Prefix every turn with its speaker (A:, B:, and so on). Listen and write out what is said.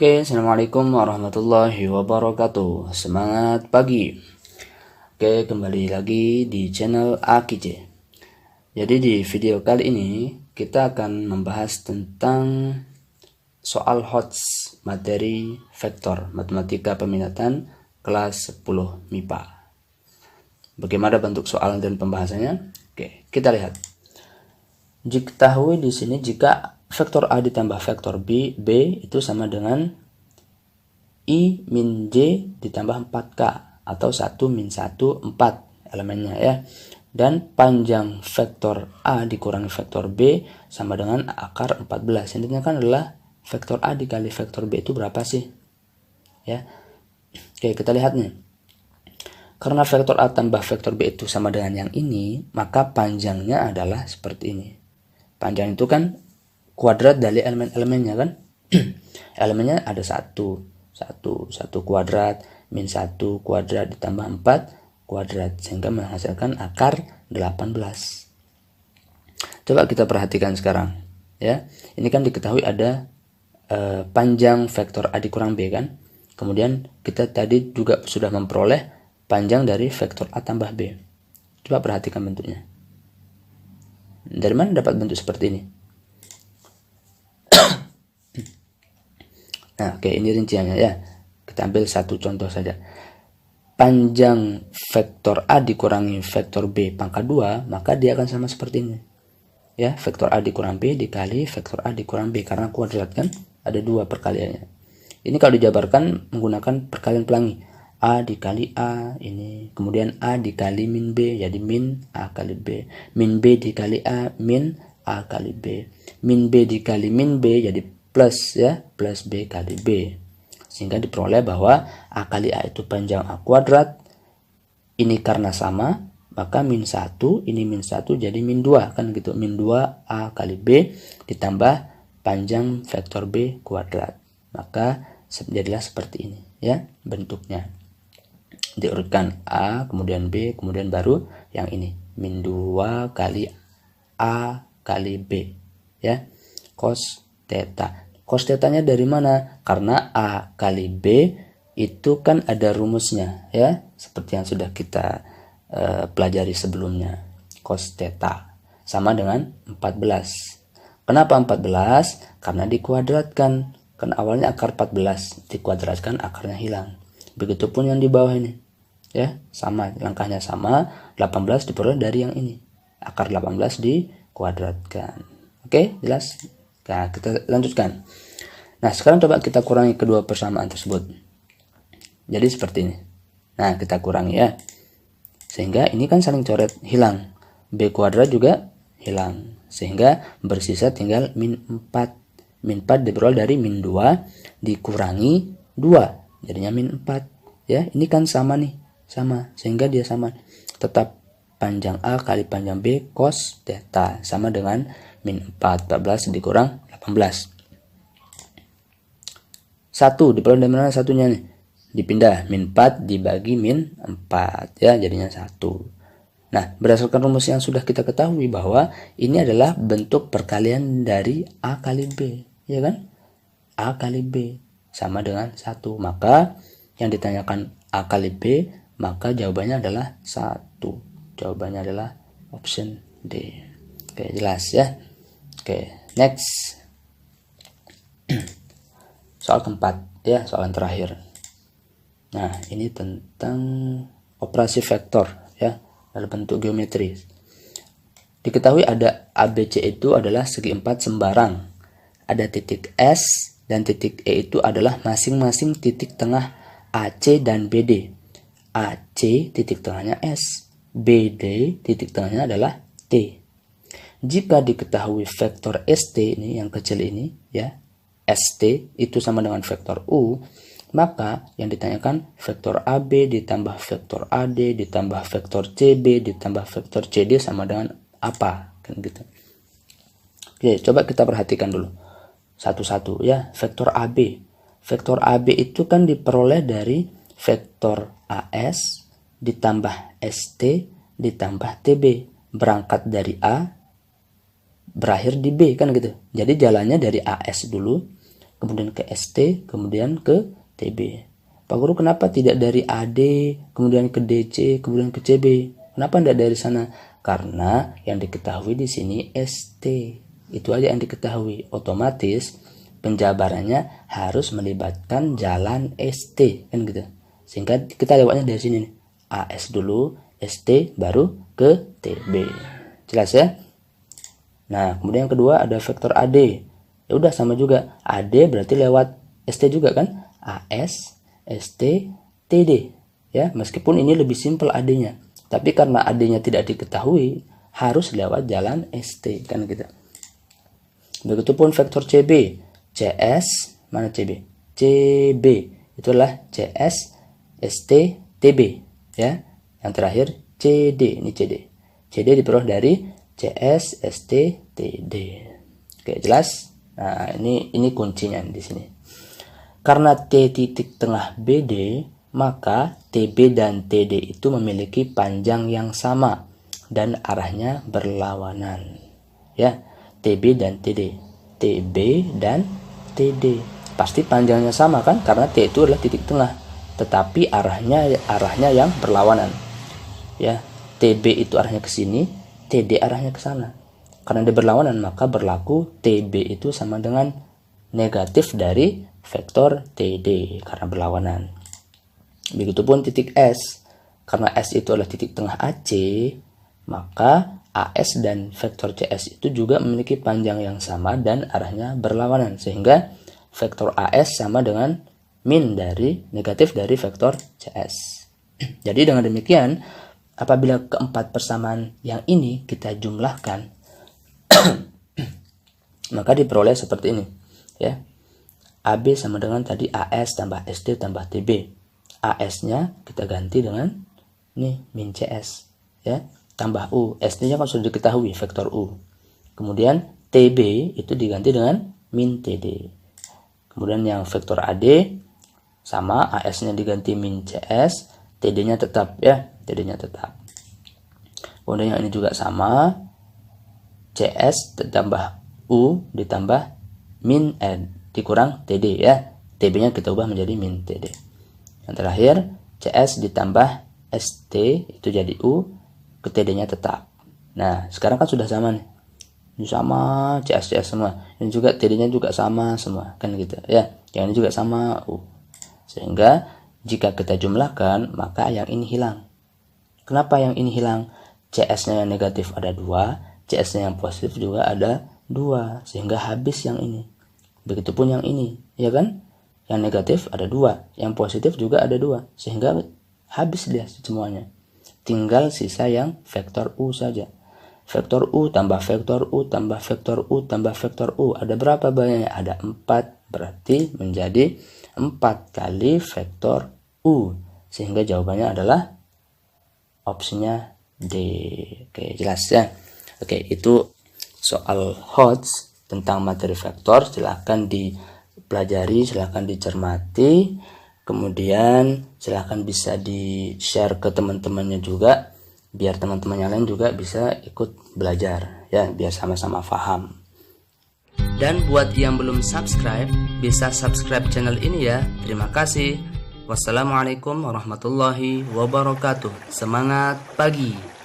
A: Oke, Assalamualaikum warahmatullahi wabarakatuh. Semangat pagi. Oke, kembali lagi di channel AKJ. Jadi di video kali ini kita akan membahas tentang soal HOTS materi vektor matematika peminatan kelas 10 MIPA. Bagaimana bentuk soal dan pembahasannya? Oke, kita lihat. Diketahui di sini jika vektor A ditambah vektor B itu sama dengan I min J ditambah 4K atau 1 min 1, 4 elemennya ya. Dan panjang vektor A dikurangi vektor B sama dengan akar 14. Yang ditanyakan adalah vektor A dikali vektor B itu berapa sih? Ya. Oke, kita lihat nih. Karena vektor A tambah vektor B itu sama dengan yang ini, maka panjangnya adalah seperti ini. Panjang itu kan kuadrat dari elemen-elemennya kan. Elemennya ada 1 kuadrat min 1 kuadrat ditambah 4 kuadrat sehingga menghasilkan akar 18. Coba kita perhatikan sekarang ya. Ini kan diketahui ada panjang vektor A dikurang B kan. Kemudian kita tadi juga sudah memperoleh panjang dari vektor A tambah B. Coba perhatikan bentuknya. Dari mana dapat bentuk seperti ini? Nah, oke, ini rinciannya ya. Kita ambil satu contoh saja. Panjang vektor A dikurangi vektor B pangkat 2, maka dia akan sama seperti ini. Ya, vektor A dikurang B dikali vektor A dikurang B karena kuadrat kan ada 2 perkaliannya. Ini kalau dijabarkan menggunakan perkalian pelangi. A dikali A ini, kemudian A dikali min B jadi min A kali B. Min B dikali A min A kali B. Min B dikali min B jadi plus ya, plus B kali B. Sehingga diperoleh bahwa A kali A itu panjang A kuadrat. Ini karena sama, maka min 1, ini min 1 jadi min 2 kan gitu. Min 2 A kali B ditambah panjang vektor B kuadrat. Maka jadilah seperti ini ya bentuknya. Diurutkan A, kemudian B, kemudian baru yang ini. Min 2 kali A kali B ya. Cos theta. Cos theta-nya dari mana? Karena A kali B itu kan ada rumusnya ya, seperti yang sudah kita pelajari sebelumnya. Cos theta sama dengan 14. Kenapa 14? Karena dikuadratkan. Kan awalnya akar 14, dikuadratkan akarnya hilang. Begitupun yang di bawah ini. Ya, sama, langkahnya sama. 18 diperoleh dari yang ini. Akar 18 dikuadratkan. Oke, jelas? Nah, kita lanjutkan. Nah, sekarang coba kita kurangi kedua persamaan tersebut. Jadi seperti ini. Nah, kita kurangi ya. Sehingga ini kan saling coret, hilang. B kuadrat juga hilang. Sehingga bersisa tinggal min 4. Min 4 diperoleh dari min 2 dikurangi 2. Jadinya min 4. Ya, ini kan sama nih. Sama. Sehingga dia sama. Tetap panjang A kali panjang B cos theta sama dengan min 4. 14 dikurang 18. 1 diperoleh dari mana satunya nih? Dipindah. Min 4 dibagi min 4. Ya, jadinya 1. Nah, berdasarkan rumus yang sudah kita ketahui bahwa ini adalah bentuk perkalian dari A kali B. Ya kan? A kali B sama dengan 1. Maka yang ditanyakan A kali B, maka jawabannya adalah 1. Jawabannya adalah option D. Oke, jelas ya. Oke, next. Soal keempat ya, soal yang terakhir. Nah, ini tentang operasi vektor ya, dalam bentuk geometri. Diketahui ada ABC itu adalah segi 4 sembarang. Ada titik S dan titik E itu adalah masing-masing titik tengah AC dan BD. AC titik tengahnya S, BD titik tengahnya adalah T. Jika diketahui vektor ST ini yang kecil ini ya, ST itu sama dengan vektor U, maka yang ditanyakan vektor AB ditambah vektor AD ditambah vektor CB ditambah vektor CD sama dengan apa kan gitu. Oke, coba kita perhatikan dulu satu-satu ya. Vektor AB. Vektor AB itu kan diperoleh dari vektor AS ditambah ST ditambah TB. Berangkat dari A, berakhir di B kan gitu. Jadi jalannya dari AS dulu, kemudian ke ST, kemudian ke TB. Pak Guru, kenapa tidak dari AD, kemudian ke DC, kemudian ke CB? Kenapa tidak dari sana? Karena yang diketahui di sini ST. Itu aja yang diketahui. Otomatis penjabarannya harus melibatkan jalan ST, kan gitu. Sehingga kita lewatnya dari sini nih. AS dulu, ST, baru ke TB. Jelas ya? Nah, kemudian yang kedua ada vektor AD. Ya udah sama juga. AD berarti lewat ST juga kan? AS, ST, TD. Ya, meskipun ini lebih simpel AD-nya. Tapi karena AD-nya tidak diketahui, harus lewat jalan ST, kan gitu. Begitupun vektor CB. CS, mana CB? CB. Itulah CS, ST, TB. Ya, yang terakhir CD. Ini CD. CD diperoleh dari CS, ST, TD. Oke, jelas? Nah, ini kuncinya di sini. Karena T titik tengah BD, maka TB dan TD itu memiliki panjang yang sama dan arahnya berlawanan. Ya, TB dan TD. TB dan TD. Pasti panjangnya sama kan? Karena T itu adalah titik tengah. Tetapi arahnya yang berlawanan. Ya, TB itu arahnya ke sini, TD arahnya ke sana. Karena dia berlawanan, maka berlaku TB itu sama dengan negatif dari vektor TD karena berlawanan. Begitupun titik S. Karena S itu adalah titik tengah AC, maka AS dan vektor CS itu juga memiliki panjang yang sama dan arahnya berlawanan. Sehingga vektor AS sama dengan min dari negatif dari vektor CS. Jadi dengan demikian, apabila keempat persamaan yang ini kita jumlahkan, maka diperoleh seperti ini. Ya. AB sama dengan tadi AS tambah ST tambah TB. AS-nya kita ganti dengan nih min CS, ya, tambah U. ST-nya kan sudah diketahui vektor U. Kemudian TB itu diganti dengan min TD. Kemudian yang vektor AD sama, AS-nya diganti min CS, TD-nya tetap, ya, TD-nya tetap. Kemudian yang ini juga sama, CS ditambah U ditambah min N dikurang TD, ya. TB-nya kita ubah menjadi min TD. Yang terakhir, CS ditambah ST itu jadi U, ke TD-nya tetap. Nah, sekarang kan sudah sama nih. Ini sama, CS semua. Ini juga TD-nya juga sama semua, kan gitu, ya. Yang ini juga sama U. Sehingga jika kita jumlahkan, maka yang ini hilang. Kenapa yang ini hilang? CS-nya yang negatif ada 2, CS-nya yang positif juga ada 2, sehingga habis yang ini. Begitupun yang ini, ya kan? Yang negatif ada 2, yang positif juga ada 2, sehingga habis dia semuanya. Tinggal sisa yang vektor U saja. Vektor U tambah vektor U tambah vektor U tambah vektor U. Ada berapa banyaknya? Ada 4, berarti menjadi 4 kali vektor U. Sehingga jawabannya adalah opsinya D. Oke, jelas ya. Oke, itu soal HOTS tentang materi vektor. Silahkan dipelajari, silahkan dicermati, kemudian silahkan bisa di share ke teman-temannya juga, biar teman-teman yang lain juga bisa ikut belajar, ya, biar sama-sama paham. Dan buat yang belum subscribe, bisa subscribe channel ini ya. Terima kasih. Wassalamualaikum warahmatullahi wabarakatuh. Semangat pagi.